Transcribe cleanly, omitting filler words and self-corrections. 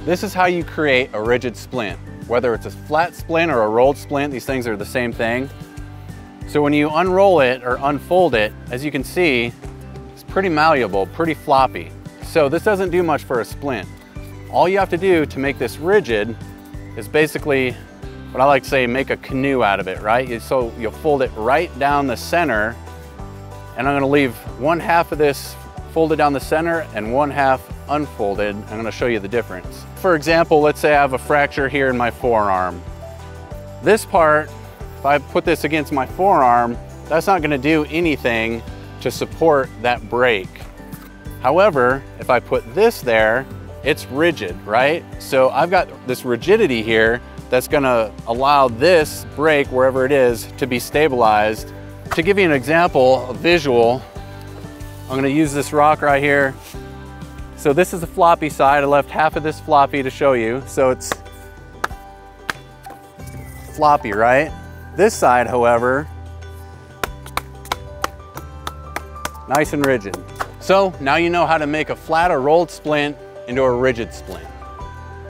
This is how you create a rigid splint. Whether it's a flat splint or a rolled splint, these things are the same thing. So when you unroll it or unfold it, as you can see, it's pretty malleable, pretty floppy. So this doesn't do much for a splint. All you have to do to make this rigid is basically what I like to say, make a canoe out of it, right? So you'll fold it right down the center, and I'm gonna leave one half of this folded down the center and one half unfolded. I'm gonna show you the difference. For example, let's say I have a fracture here in my forearm. This part, if I put this against my forearm, that's not gonna do anything to support that break. However, if I put this there, it's rigid, right? So I've got this rigidity here that's gonna allow this break, wherever it is, to be stabilized. To give you an example, a visual, I'm gonna use this rock right here. So this is the floppy side. I left half of this floppy to show you. So it's floppy, right? This side, however, nice and rigid. So now you know how to make a flat or rolled splint into a rigid splint.